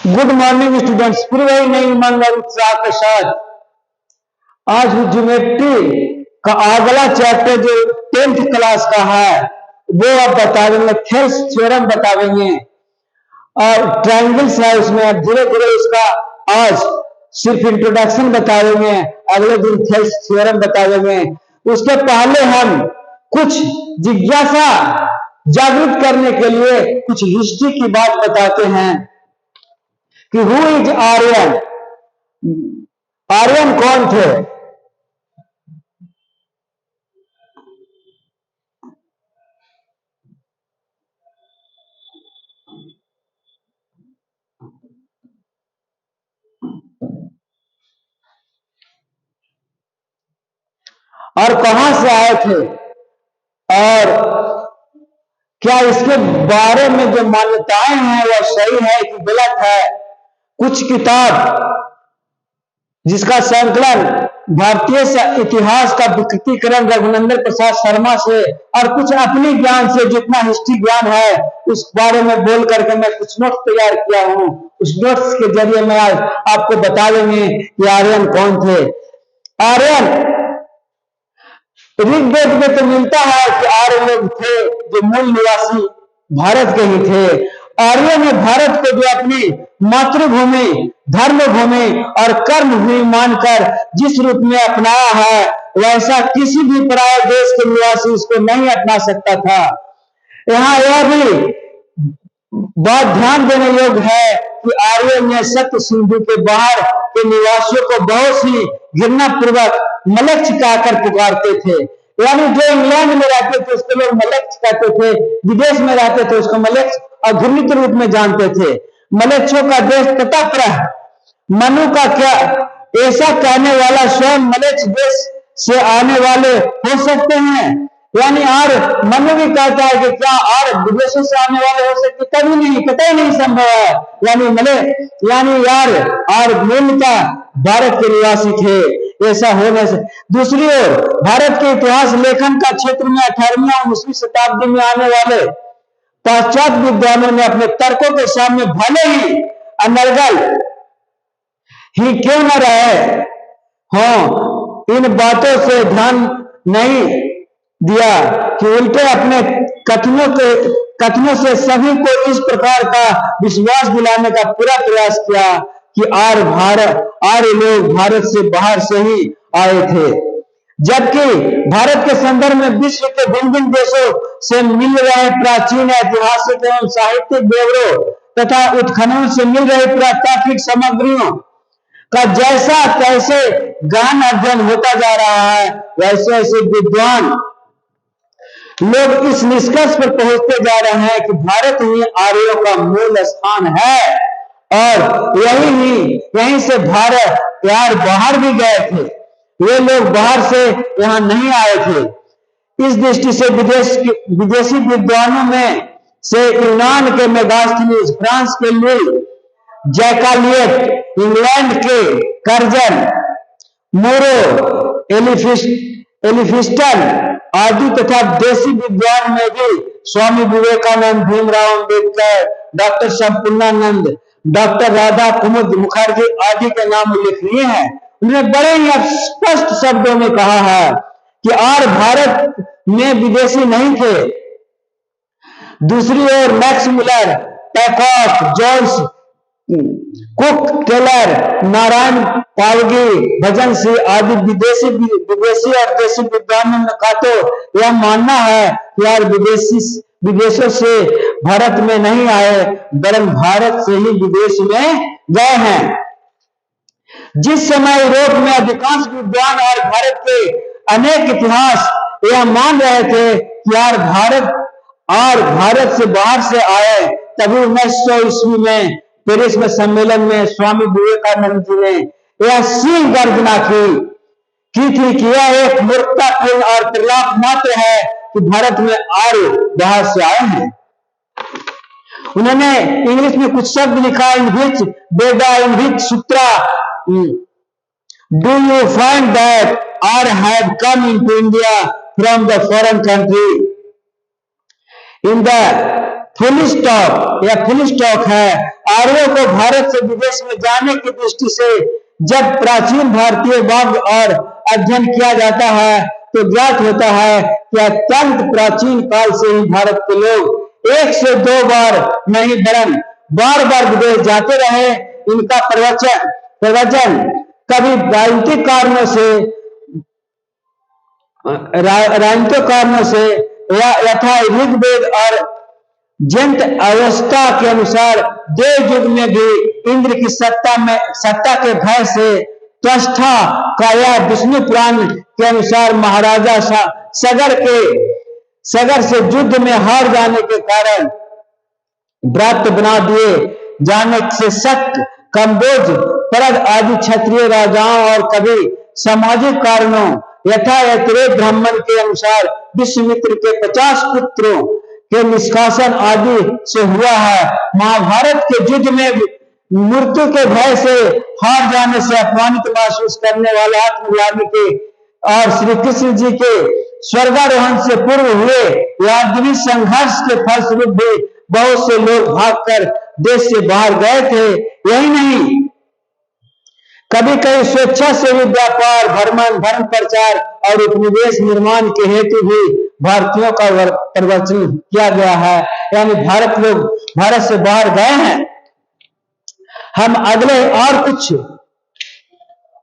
Good morning students, फिर वही नई उमंग और उत्साह के साथ आज ज्योमेट्री का अगला चैप्टर जो 10th क्लास का है वो आप बतावेंगे। थेल्स थ्योरम बतावेंगे और ट्रायंगल्स है उसमें, धीरे धीरे उसका आज सिर्फ इंट्रोडक्शन बतावेंगे, अगले दिन थेल्स थ्योरम बतावेंगे। उसके पहले हम कुछ जिज्ञासा जागृत करने के लिए कुछ हिस्ट्री की बात बताते हैं कि हु इज आर्यन। आर्यन कौन थे? और कहां से आए थे और क्या इसके बारे में जो मान्यताएं हैं वह सही है कि गलत है। कुछ किताब जिसका संकलन भारतीय इतिहास का विकृतीकरण रघुनंदन प्रसाद शर्मा से और कुछ अपने ज्ञान से जितना हिस्ट्री ज्ञान है उस बारे में बोल करके मैं कुछ नोट्स तैयार किया हूं। उस नोट्स के जरिए मैं आज आपको बता देंगे कि आर्यन कौन थे। आर्यन ऋग्वेद में तो मिलता है कि आर्य लोग थे जो मूल निवासी भारत के ही थे। आर्य ने भारत को जो अपनी मातृभूमि, धर्मभूमि और कर्मभूमि मानकर जिस रूप में अपनाया है वैसा किसी भी पराये देश के निवासी इसको नहीं अपना सकता था। यहाँ यह भी बात ध्यान देने योग्य है कि आर्य ने सत्य सिंधु के बाहर के निवासियों को बहुत ही घृणा पूर्वक मलक्ष कहकर पुकारते थे। यानी जो इंग्लैंड में रहते थे उसको लोग मलक्ष कहते थे, विदेश में रहते थे उसको मलक्ष और घृणित रूप में जानते थे। मलक्षों का देश तटप्रह मनु का क्या ऐसा कहने वाला स्वयं मलक्ष देश से आने वाले हो सकते हैं? यानी आर मनु भी कहता है कि क्या आर विदेशों से आने वाले हो सकते? कभी नहीं, कतई नहीं संभव है। यानी यानी यार आर मूलतः भारत के निवासी थे, ऐसा होने से। दूसरी ओर भारत के इतिहास लेखन का क्षेत्र में 18वीं और 19वीं शताब्दी में आने वाले पाश्चात्य विद्वानों ने अपने तर्कों के सामने भले ही अनर्गल ही क्यों न रहे हों, इन बातों से ध्यान नहीं दिया कि उल्टे अपने कथनों से सभी को इस प्रकार का विश्वास दिलाने का पूरा प्रयास किया कि आर्य लोग भारत से बाहर से ही आए थे। जबकि भारत के संदर्भ में विश्व के भिन्न भिन्न देशों से मिल रहे प्राचीन ऐतिहासिक एवं साहित्यिक ब्यौरों तथा उत्खनन से मिल रही पुरातात्विक सामग्रियों का जैसा तैसे गहन अध्ययन होता जा रहा है वैसे ऐसे विद्वान लोग इस निष्कर्ष पर पहुंचते जा रहे हैं कि भारत ही आर्यों का मूल स्थान है और यहीं से भारत यार बाहर भी गए थे। वे लोग बाहर से यहाँ नहीं आए थे। इस दृष्टि से विदेशी विद्वानों में से यूनान के मेगास्थनीज, फ्रांस के लुई जैकालिएट, इंग्लैंड के कर्जन, मोरो एलिफिस्टन आदि तथा देशी विद्वान में भी स्वामी विवेकानंद, भीमराव अम्बेडकर, डॉक्टर संपूर्णानंद, डॉक्टर राधा कुमुद मुखर्जी आदि के नाम उल्लेखनीय हैं। उन्होंने बड़े ही स्पष्ट शब्दों में कहा है कि आर्य भारत में विदेशी नहीं थे। दूसरी ओर मैक्स मुलर, टैकॉक, Jones, Cook, Taylor, Narayan Pavgi, Bhajan Singh आदि विदेशी और देशी विद्वानों का तो यह मानना है कि यार विदेशों से भारत में नहीं आए वरन भारत से ही विदेश में गए हैं। जिस समय यूरोप में अधिकांश विद्वान और भारत के अनेक इतिहास यह मान रहे थे कि यार भारत से बाहर से आए, तभी 1900 ईस्वी में पेरिस में सम्मेलन में स्वामी विवेकानंद जी ने यह सिंह गर्जना की थी कि यह एक मूर्खतापूर्ण और प्रलाप मात्र है कि भारत में आर्य बाहर से आए हैं। उन्होंने इंग्लिश में कुछ शब्द लिखा, इन विच सूत्रा do you find that Arya have come into India from the foreign country? In the full stop या फुल स्टॉक है। आर्यों को भारत से विदेश में जाने की दृष्टि से जब प्राचीन भारतीय वाग् और अध्ययन किया जाता है तो ज्ञात होता है कि अत्यंत प्राचीन काल से ही भारत के लोग एक से दो बार नहीं वरन बार बार विदेश जाते रहे। इनका प्रवचन कभी राजनीतिक कारणों से यथा ऋग्वेद और जंत अवस्था के अनुसार देव युग में भी इंद्र की सत्ता के भय से त्वष्टा काया विष्णु पुराण के अनुसार महाराजा सगर से युद्ध में हार जाने के कारण व्रत बना दिए जाने से शक कम्बोज परद आदि क्षत्रिय राजाओं और कभी सामाजिक कारणों यथा यत्रे ब्राह्मण के अनुसार विश्वामित्र के 50 पुत्रों के निष्कासन आदि से हुआ है। महाभारत के युद्ध में मृत्यु के भय से हार जाने से अपमानित महसूस करने वाला आत्मग्लानि के और श्री कृष्ण जी के स्वर्गारोहण से पूर्व हुए यादवी संघर्ष के फलस्वरूप भी बहुत से लोग भागकर देश से बाहर गए थे। यही नहीं, कभी कभी स्वेच्छा से भी व्यापार भ्रमण धर्म प्रचार और उपनिवेश निर्माण के हेतु भी भारतीयों का प्रवचन किया गया है, यानी लोग भारत से बाहर गए हैं। हम अगले और कुछ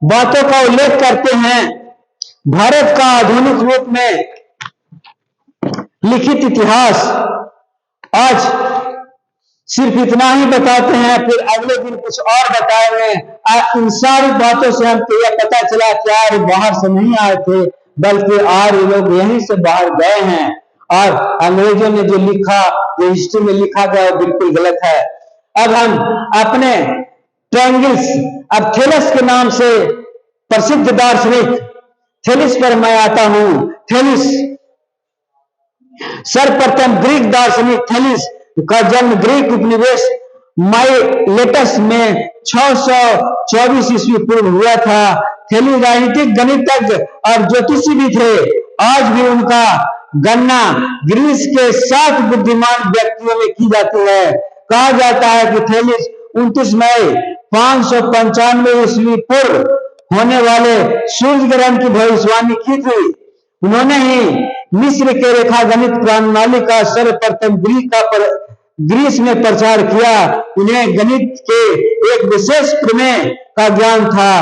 बातों का उल्लेख करते हैं। भारत का आधुनिक रूप में लिखित इतिहास आज सिर्फ इतना ही बताते हैं, फिर अगले दिन कुछ और बताएंगे। इन सारी बातों से हमको यह पता चला कि आर्य बाहर से नहीं आए थे, बल्कि आर्य लोग यहीं से बाहर गए हैं। और अंग्रेजों ने जो लिखा, जो हिस्ट्री में लिखा गया वो बिल्कुल गलत है। अब हम अपने ट्रायंगल्स, अब थेलस के नाम से प्रसिद्ध दार्शनिक थेलिस पर मैं आता हूं। थेलिस सर्वप्रथम ग्रीक दार्शनिक थेलिस का जन्म ग्रीक उपनिवेश माइलेटस में 624 ईस्वी पूर्व हुआ था। थेलिस राजनीतिक गणितज्ञ और ज्योतिषी भी थे। आज भी उनका गणना ग्रीस के 7 बुद्धिमान व्यक्तियों में की जाती है। कहा जाता है कि थेलिस 29 मई 595 ईस्वी पूर्व होने वाले सूर्य ग्रहण की भविष्यवाणी की थी। उन्होंने ही मिस्र के रेखा गणित प्रणाली का सर्वप्रथम ग्रीस में प्रचार किया। उन्हें गणित के एक विशेष प्रमेय का ज्ञान था।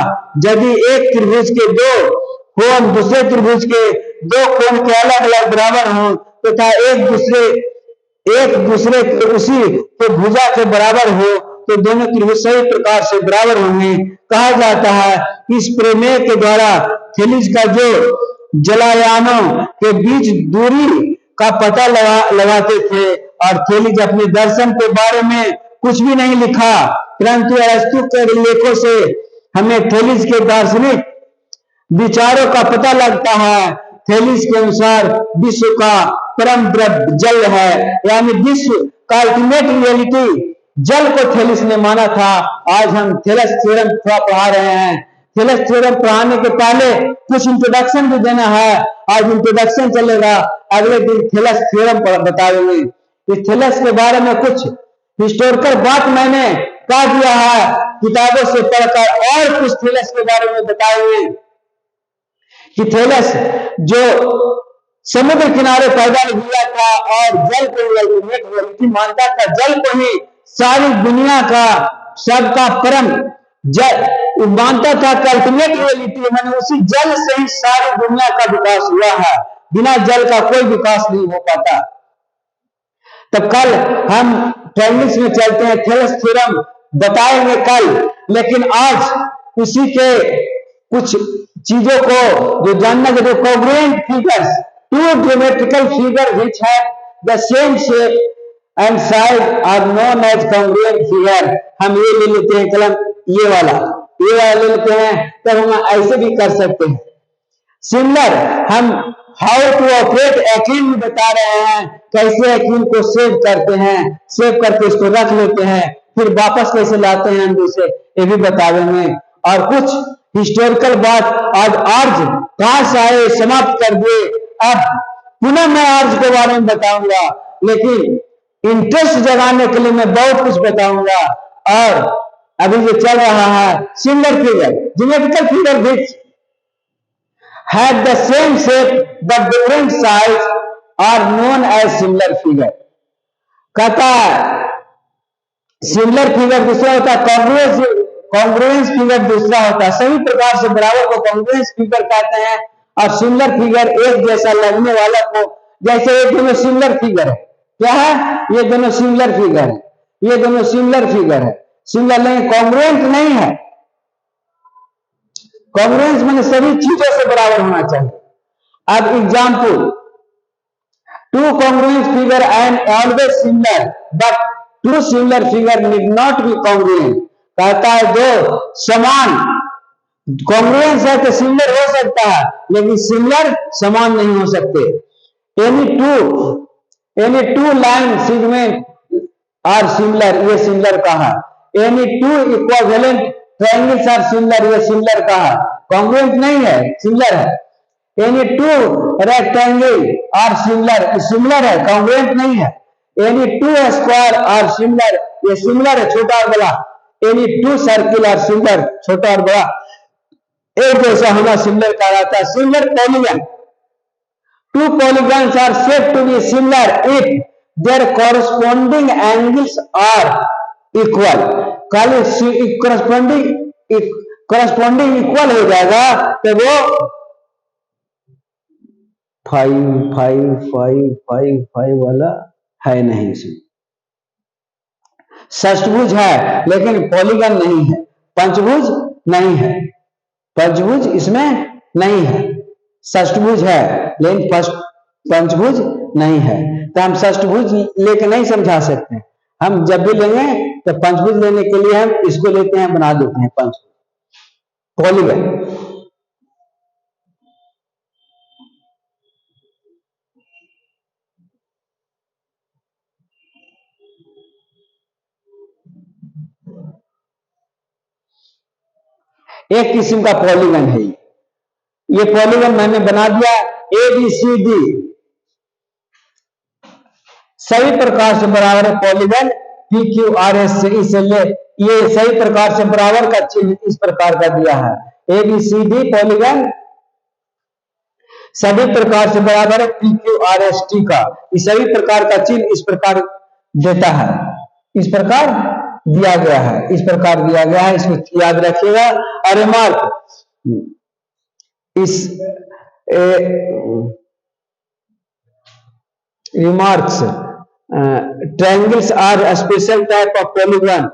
यदि एक त्रिभुज के 2 कोण दूसरे त्रिभुज के 2 कोण के अलग अलग बराबर हों तथा एक दूसरे उसी के भुजा के बराबर हो तो दोनों त्रिभुज सही प्रकार से बराबर होंगे। कहा जाता है इस प्रमेय के द्वारा थेलिस का जो जलायानों के बीच दूरी का पता लगाते थे। और थेलिस अपने दर्शन के बारे में कुछ भी नहीं लिखा, परंतु अरस्तु के लेखों से हमें थेलिस के दार्शनिक विचारों का पता लगता है। थेलिस के अनुसार विश्व का परम द्रव्य जल है, यानी विश्व का अल्टीमेट रियलिटी जल को थेलिस ने माना था। आज हम थेलस थ्योरम पढ़ा रहे हैं। थेलस थ्योरम पढ़ाने के पहले कुछ इंट्रोडक्शन भी देना है। आज इंट्रोडक्शन चलेगा, अगले दिन थेलस थ्योरम बताएंगे। इस थेलस के बारे में कुछ हिस्टोरिकल बात मैंने कह दिया है किताबों से पढ़कर, और कुछ थेलस के बारे में बताएंगे कि थेलस जो समुद्र किनारे पैदा हुआ था और जल को अल्टीमेट रियलिटी मानता था। जल को ही सारी दुनिया का सबका परम जल मानता था। अल्टीमेट रियलिटी मैंने उसी जल से ही सारी दुनिया का विकास हुआ है। बिना जल का कोई विकास नहीं हो पाता। तो कल हम ट्रायंगल्स में चलते हैं, थेलस थ्योरम बताएंगे कल। लेकिन आज उसी के कुछ चीजों को जो जानना है, जो congruent figures, 2 geometrical figure which have the same shape and size are known as congruent figure। हम ये ले लेते हैं कलम, ये वाला ले लेते हैं, तब हम ऐसे भी कर सकते हैं। सिमिलर हम हाउ टू ऑपरेट एक्विन में बता रहे हैं, कैसे एक्विन को सेव करते हैं, सेव करके इसको रख लेते हैं, फिर वापस कैसे लाते हैं हम दूसरे, ये भी बताएंगे। और कुछ हिस्टोरिकल बात, आज आर्ज कहां से आए समाप्त कर दिए। अब पुनः मैं आर्ज के बारे में बताऊंगा, लेकिन इंटरेस्ट जगाने के लिए मैं बहुत कुछ बताऊंगा। और अभी जो चल रहा है similar figure, geometrical figure which have the same shape but different size are known as similar figure. कहता है सिमिलर फिगर दूसरा होता है, कॉन्ग्रुएंस फिगर दूसरा होता है। सभी प्रकार से बराबर को कॉन्ग्रुएंस फिगर कहते हैं, और सिमिलर फिगर एक जैसा लगने वाला को, जैसे ये दोनों सिमिलर फिगर है। क्या है? ये दोनों सिमिलर फिगर है, ये दोनों सिमिलर फिगर है। सिमिलर नहीं, कॉन्ग्रुएंट नहीं है। कॉन्ग्रुएंस मैंने सभी चीजों से बराबर होना चाहिए। अब example, two congruent figure and always similar but two similar figure need not be congruent. कहता है जो समान कॉन्ग्रुएंस है तो सिमिलर हो सकता है, लेकिन सिमिलर समान नहीं हो सकते। Any two line segment are similar, ये सिमिलर कहा। Any two equivalent triangles are similar, ये सिमिलर कहा। कॉन्ग्रुएंट नहीं है, सिमिलर है। Any two rectangle are similar, similar है, कॉन्ग्रुएंट नहीं है। Any two square are similar, ये सिमिलर है, छोटा और बड़ा। Any two circle are similar, छोटा और बड़ा एक जैसा होना सिमिलर कहा जाता है। Similar polygon, two polygons are said to be similar if their corresponding angles are equal. Corresponding equal हो जाएगा तो वो 5 5 5 5 5 वाला है नहीं इसमें। षष्टभुज है लेकिन पॉलीगन नहीं है, पंचभुज नहीं है, पंचभुज इसमें नहीं है। षष्टभुज है लेकिन पंचभुज नहीं है, तो हम षष्टभुज लेके नहीं समझा सकते। हम जब भी लेंगे तो पंचभुज लेने के लिए हम इसको लेते हैं, बना देते हैं पंचभुज, पॉलीगन। एक किस्म का पॉलीगन है ये पॉलीगन मैंने बना दिया। ABCD सभी प्रकार से बराबर है पॉलीगन PQRS से, इसलिए ये सही प्रकार से बराबर का चिन्ह इस प्रकार का दिया है। ABCD पॉलीगन सभी प्रकार से बराबर है PQRST का, इस सभी प्रकार का चिन्ह इस प्रकार देता है, इस प्रकार दिया गया है, इस प्रकार दिया गया है, इसमें याद रखिएगा। और रिमार्क, इस remarks, triangles are special type of polygon.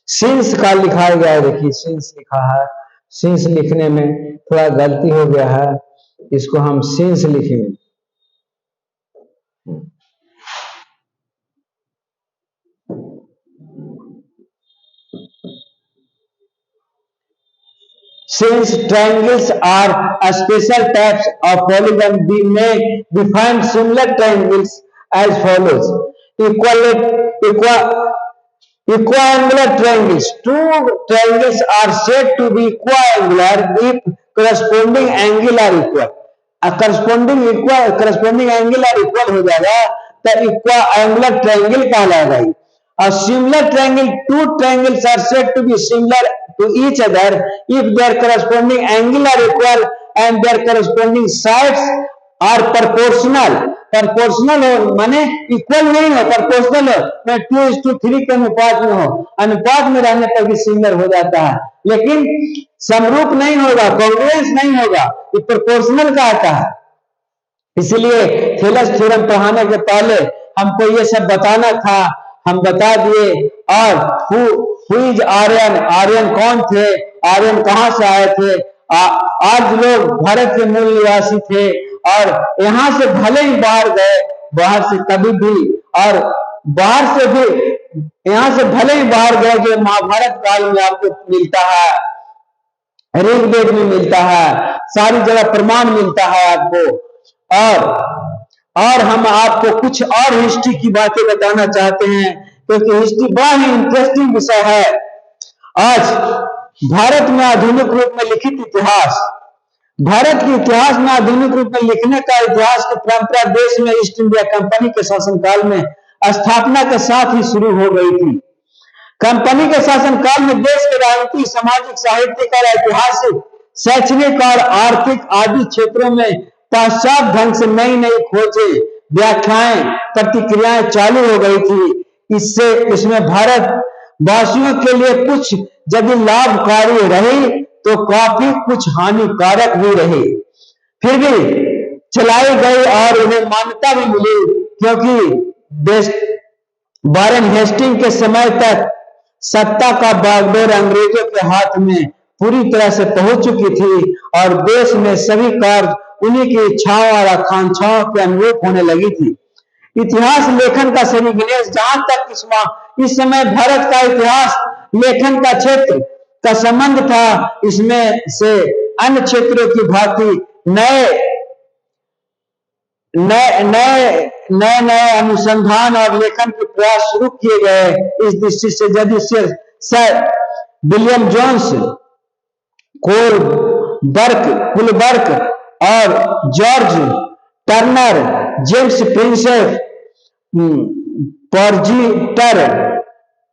Since का लिखा गया है, देखिए सिंस लिखा है, सिंस लिखने में थोड़ा गलती हो गया है, इसको हम सिंस लिखेंगे। Since triangles are special types of polygon, we may define similar triangles as follows: equiangular triangles. Two triangles are said to be equiangular if corresponding angle are equal. corresponding angle are equal हो जाएगा तो equiangular triangle कहलाएगा। A similar triangle, two triangles are said to be similar to each other if their corresponding angle are equal and their corresponding sides are proportional. proportional हो माने equal नहीं हो, proportional हो, मैं 2:3 के अनुपात में हो, अनुपात में रहने पर भी सिमिलर हो जाता है, लेकिन समरूप नहीं होगा, कॉन्ग्रुएंस नहीं होगा, ये प्रोपोर्शनल का आता है। इसलिए थेलस थ्योरम पढ़ाने के पहले हमको ये सब बताना था, हम बता दिए। और हु इज आर्यन, आर्यन कौन थे, आर्यन कहां से आए थे। आज लोग भारत के मूल निवासी थे और यहाँ से भले ही बाहर गए, बाहर से कभी भी, और बाहर से भी यहाँ से भले ही बाहर गए, जो महाभारत काल में आपको मिलता है, ऋग्वेद में मिलता है, सारी जगह प्रमाण मिलता है आपको। और हम आपको कुछ और हिस्ट्री की बातें बताना चाहते हैं, क्योंकि हिस्ट्री बड़ा ही इंटरेस्टिंग विषय है। आज भारत में आधुनिक रूप में लिखित इतिहास, भारत के इतिहास में आधुनिक रूप में लिखने का इतिहास की परंपरा देश में ईस्ट इंडिया कंपनी के शासनकाल में स्थापना के साथ ही शुरू हो गई थी। कंपनी के शासनकाल में देश के राजनीतिक, सामाजिक, साहित्यिक और ऐतिहासिक, शैक्षणिक और आर्थिक आदि क्षेत्रों में पाश्चात्य ढंग से नई नई खोजें, व्याख्याएं, प्रतिक्रियाएं चालू हो गई थी। इसमें भारत वासियों के लिए कुछ यदि लाभकारी रही तो काफी कुछ हानिकारक भी रही। फिर भी चलाई गई और उन्हें मान्यता भी मिली, क्योंकि वारेन हेस्टिंग के समय तक सत्ता का बागडोर अंग्रेजों के हाथ में पूरी तरह से पहुंच चुकी थी और देश में सभी कार्य उन्हीं की इच्छाओं और आकांक्षाओं के अनुरूप होने लगी थी। इतिहास लेखन का सही गिनेश जहां तक इस समय भारत का इतिहास लेखन का क्षेत्र का संबंध था, इसमें से अन्य क्षेत्रों की भांति नए अनुसंधान और लेखन के प्रयास शुरू किए गए। इस दृष्टि से यदि सर विलियम जोन्स, कुलबर्क और जॉर्ज टर्नर, जेम्स प्रिंसेप, पॉर्जिटर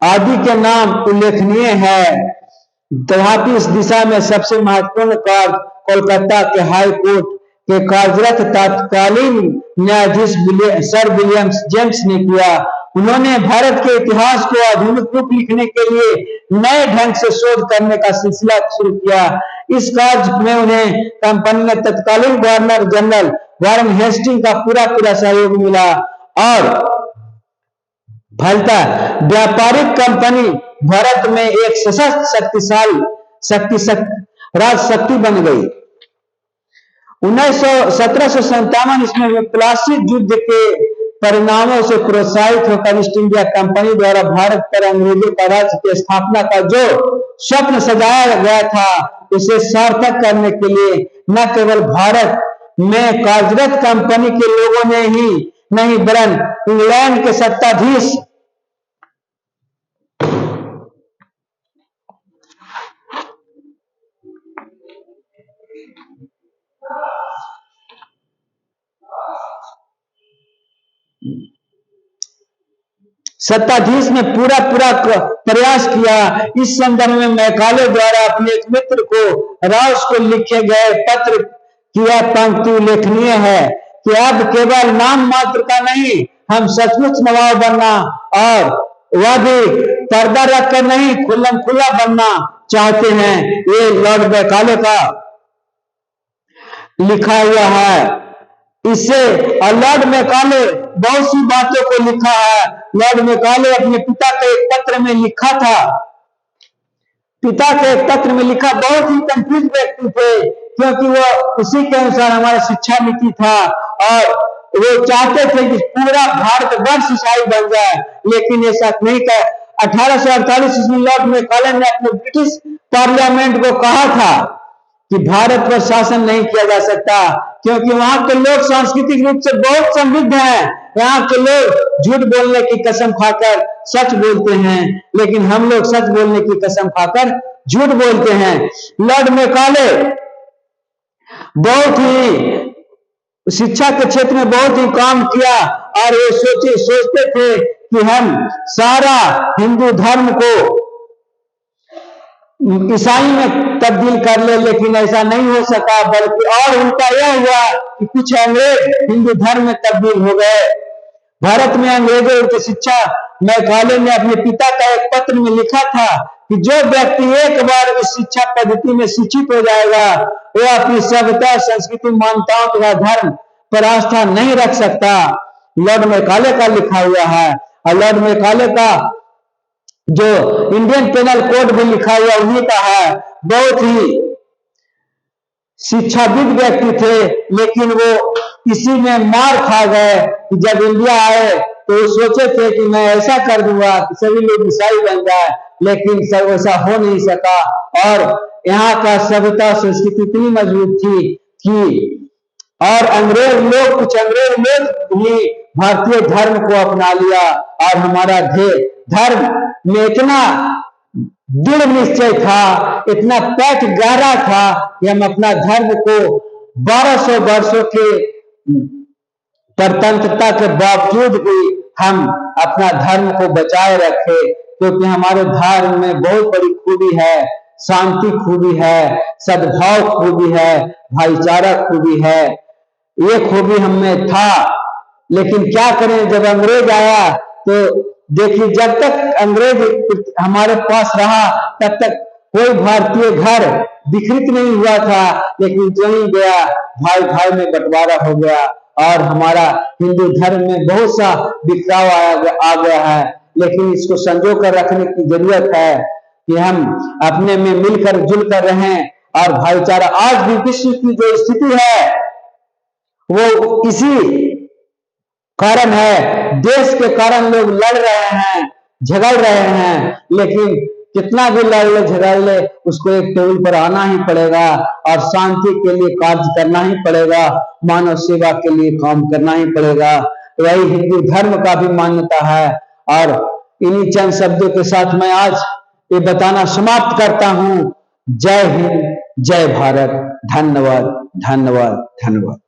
आदि के नाम उल्लेखनीय है। तथापि इस दिशा में सबसे महत्वपूर्ण कार्य कोलकाता के हाई कोर्ट के कार्यरत तत्कालीन न्यायाधीश सर विलियम जेम्स ने किया। उन्होंने भारत के इतिहास को आधुनिक रूप लिखने के लिए नए ढंग से शोध करने का सिलसिला शुरू किया। इस कार्य में उन्हें कंपनी ने तत्कालीन गवर्नर जनरल वारेन हेस्टिंग का पूरा सहयोग मिला और फलतः व्यापारिक कंपनी भारत में एक सशक्त शक्तिशाली राजशक्ति बन गई। 1757 ईस्वी में प्लासी युद्ध के परिणामों से प्रोत्साहित होकर ईस्ट इंडिया कंपनी द्वारा भारत पर अंग्रेजों का राज्य की स्थापना का जो स्वप्न सजाया गया था, उसे सार्थक करने के लिए न केवल भारत में कार्यरत कंपनी के लोगों ने ही नहीं, वरन इंग्लैंड के सत्ताधीश ने पूरा प्रयास किया। इस संदर्भ में मैकाले द्वारा अपने एक मित्र को राउस को लिखे गए पत्र की यह पंक्ति उल्लेखनीय है कि अब केवल नाम मात्र का नहीं, हम सचमुच नवाब बनना और वह भी पर्दा रखकर नहीं, खुल्लम खुल्ला बनना चाहते हैं। ये लॉर्ड मैकाले का लिखा हुआ है। इससे लॉर्ड मैकाले बहुत सी बातों को लिखा है। लॉर्ड मैकाले अपने पिता के एक पत्र में लिखा था, बहुत ही कंफ्यूज व्यक्ति थे, क्योंकि वो उसी के अनुसार हमारा शिक्षा नीति था और वो चाहते थे कि पूरा भारतवर्ष ईसाई बन जाए, लेकिन ऐसा नहीं था। 1848 ईस्वी लॉर्ड मैकाले ने अपने ब्रिटिश पार्लियामेंट को कहा था कि भारत पर शासन नहीं किया जा सकता, क्योंकि वहां के लोग सांस्कृतिक रूप से बहुत समृद्ध हैं। यहाँ के लोग झूठ बोलने की कसम खाकर सच बोलते हैं, लेकिन हम लोग सच बोलने की कसम खाकर झूठ बोलते हैं। लॉर्ड मैकाले बहुत ही शिक्षा के क्षेत्र में बहुत ही काम किया और ये सोचते थे कि हम सारा हिंदू धर्म को ईसाई में तब्दील कर ले, लेकिन ऐसा नहीं हो सका, बल्कि और उल्टा यह हुआ कि कुछ अंग्रेज हिंदू धर्म में तब्दील हो गए। भारत में अंग्रेजों की शिक्षा, मैकाले ने अपने पिता का एक पत्र में लिखा था कि जो व्यक्ति एक बार इस शिक्षा पद्धति में शिक्षित हो जाएगा, वह अपनी सभ्यता, संस्कृति, मान्यताओं तथा धर्म पर आस्था नहीं रख सकता। लॉर्ड मैकाले का लिखा हुआ है। और लॉर्ड मैकाले का जो इंडियन पेनल कोड भी लिखा हुआ उन्हीं का है। बहुत ही शिक्षाविद व्यक्ति थे, लेकिन वो इसी में मार खा गए कि जब इंडिया आए तो सोचे थे कि मैं ऐसा कर दूंगा कि सभी लोग ईसाई बन जाए, लेकिन सब ऐसा हो नहीं सका। और यहाँ का सभ्यता संस्कृति इतनी मजबूत थी कि और कुछ अंग्रेज लोग भी भारतीय धर्म को अपना लिया और हमारा धर्म में इतना दृढ़ निश्चय था, इतना पैठ गहरा था कि हम अपना धर्म को 1200 वर्षों के स्वतंत्रता के बावजूद भी हम अपना धर्म को बचाए रखे, क्योंकि हमारे धर्म में बहुत बड़ी खूबी है, शांति खूबी है, सद्भाव खूबी है, भाईचारा खूबी है। ये खूबी हमें था, लेकिन क्या करें, जब अंग्रेज आया तो देखिए, जब तक अंग्रेज हमारे पास रहा तब तक कोई भारतीय घर विकृत नहीं हुआ था, लेकिन जो ही गया भाई भाई में बंटवारा हो गया और हमारा हिंदू धर्म में बहुत सा बिखराव आ गया है। लेकिन इसको संजो कर रखने की जरूरत है कि हम अपने में मिलकर जुलकर रहें और भाईचारा। आज भी विश्व की जो स्थिति है वो इसी कारण है, देश के कारण लोग लड़ रहे हैं, झगड़ रहे हैं, लेकिन कितना भी लड़ ले झगड़ ले, उसको एक टेबल पर आना ही पड़ेगा और शांति के लिए कार्य करना ही पड़ेगा, मानव सेवा के लिए काम करना ही पड़ेगा। यही हिंदू धर्म का भी मान्यता है। और इन्हीं चंद शब्दों के साथ मैं आज ये बताना समाप्त करता हूं। जय हिंद, जय भारत। धन्यवाद, धन्यवाद, धन्यवाद।